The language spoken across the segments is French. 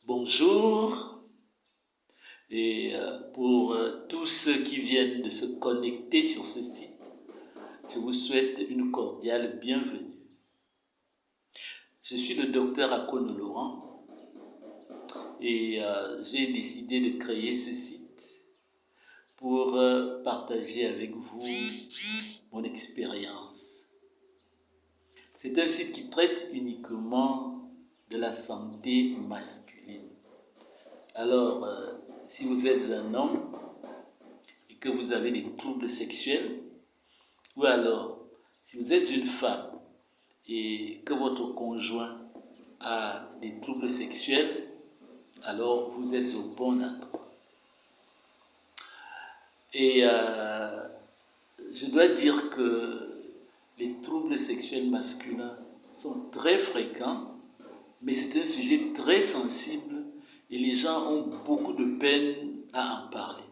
Bonjour et pour tous ceux qui viennent de se connecter sur ce site, je vous souhaite une cordiale bienvenue. Je suis le docteur Akono Laurent et j'ai décidé de créer ce site pour partager avec vous mon expérience. C'est un site qui traite uniquement de la santé masculine. Alors, si vous êtes un homme et que vous avez des troubles sexuels, ou alors, si vous êtes une femme et que votre conjoint a des troubles sexuels, alors vous êtes au bon endroit. Et je dois dire que les troubles sexuels masculins sont très fréquents, mais c'est un sujet très sensible et les gens ont beaucoup de peine à en parler.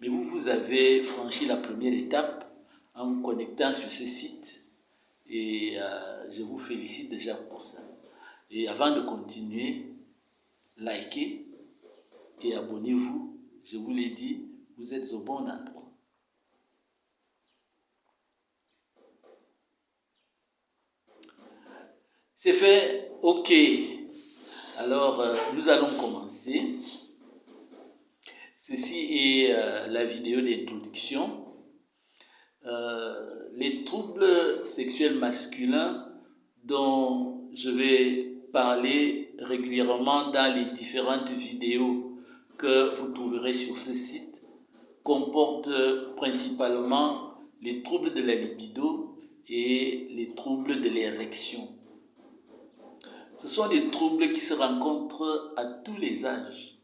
Mais vous avez franchi la première étape en vous connectant sur ce site et je vous félicite déjà pour ça. Et avant de continuer, likez et abonnez-vous. Je vous l'ai dit, vous êtes au bon endroit. C'est fait, ok. Alors, nous allons commencer. Ceci est la vidéo d'introduction. Les troubles sexuels masculins dont je vais parler régulièrement dans les différentes vidéos que vous trouverez sur ce site comportent principalement les troubles de la libido et les troubles de l'érection. Ce sont des troubles qui se rencontrent à tous les âges,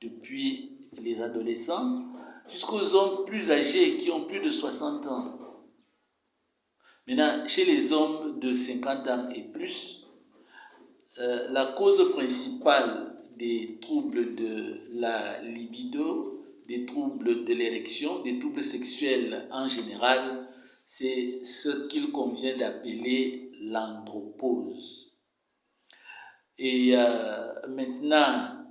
depuis les adolescents jusqu'aux hommes plus âgés qui ont plus de 60 ans. Maintenant, chez les hommes de 50 ans et plus, la cause principale des troubles de la libido, des troubles de l'érection, des troubles sexuels en général, c'est ce qu'il convient d'appeler l'andropause. Et maintenant,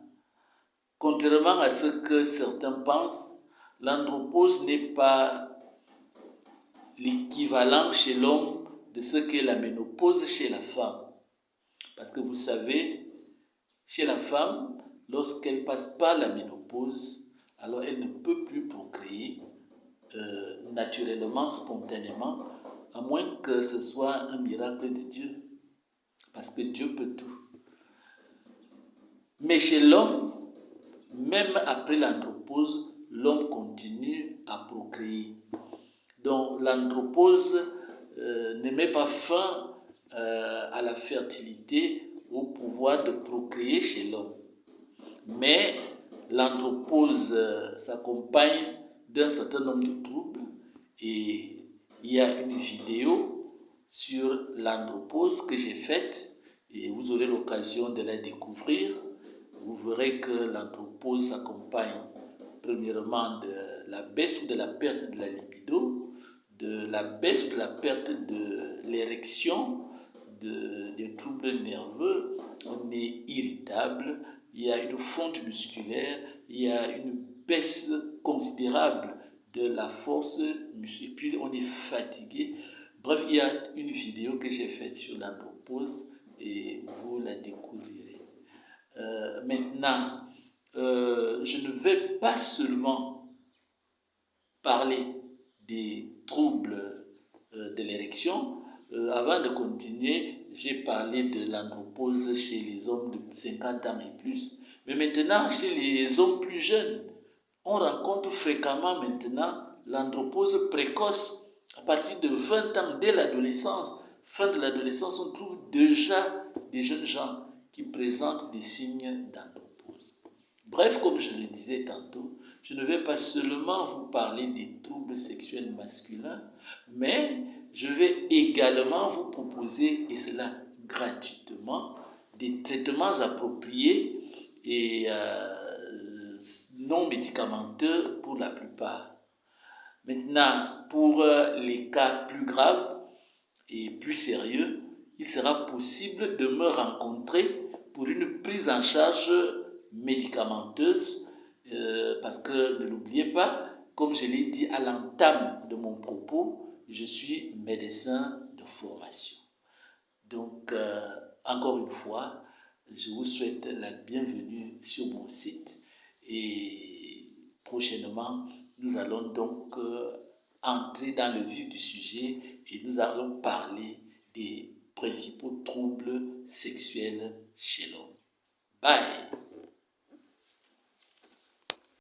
contrairement à ce que certains pensent, l'andropause n'est pas l'équivalent chez l'homme de ce qu'est la ménopause chez la femme. Parce que vous savez, chez la femme, lorsqu'elle passe par la ménopause, alors elle ne peut plus procréer naturellement, spontanément, à moins que ce soit un miracle de Dieu. Parce que Dieu peut tout. Mais chez l'homme, même après l'andropause, l'homme continue à procréer. Donc l'andropause ne met pas fin à la fertilité, au pouvoir de procréer chez l'homme. Mais l'andropause s'accompagne d'un certain nombre de troubles et il y a une vidéo sur l'andropause que j'ai faite et vous aurez l'occasion de la découvrir. Vous verrez que l'andropause s'accompagne premièrement de la baisse ou de la perte de la libido, de la baisse ou de la perte de l'érection, des troubles nerveux, on est irritable, il y a une fonte musculaire, il y a une baisse considérable de la force musculaire, et puis on est fatigué. Bref, il y a une vidéo que j'ai faite sur l'andropause et vous la découvrirez. Maintenant, je ne vais pas seulement parler des troubles de l'érection. Avant de continuer, j'ai parlé de l'andropause chez les hommes de 50 ans et plus. Mais maintenant, chez les hommes plus jeunes, on rencontre fréquemment maintenant l'andropause précoce. À partir de 20 ans, dès l'adolescence, fin de l'adolescence, on trouve déjà des jeunes gens qui présentent des signes d'andropause. Bref, comme je le disais tantôt, je ne vais pas seulement vous parler des troubles sexuels masculins, mais je vais également vous proposer, et cela gratuitement, des traitements appropriés et non médicamenteux pour la plupart. Maintenant, pour les cas plus graves et plus sérieux, il sera possible de me rencontrer pour une prise en charge médicamenteuse, parce que ne l'oubliez pas, comme je l'ai dit à l'entame de mon propos, je suis médecin de formation. Donc, encore une fois, je vous souhaite la bienvenue sur mon site et prochainement, nous allons donc entrer dans le vif du sujet et nous allons parler des principaux troubles sexuels chez l'homme. Bye!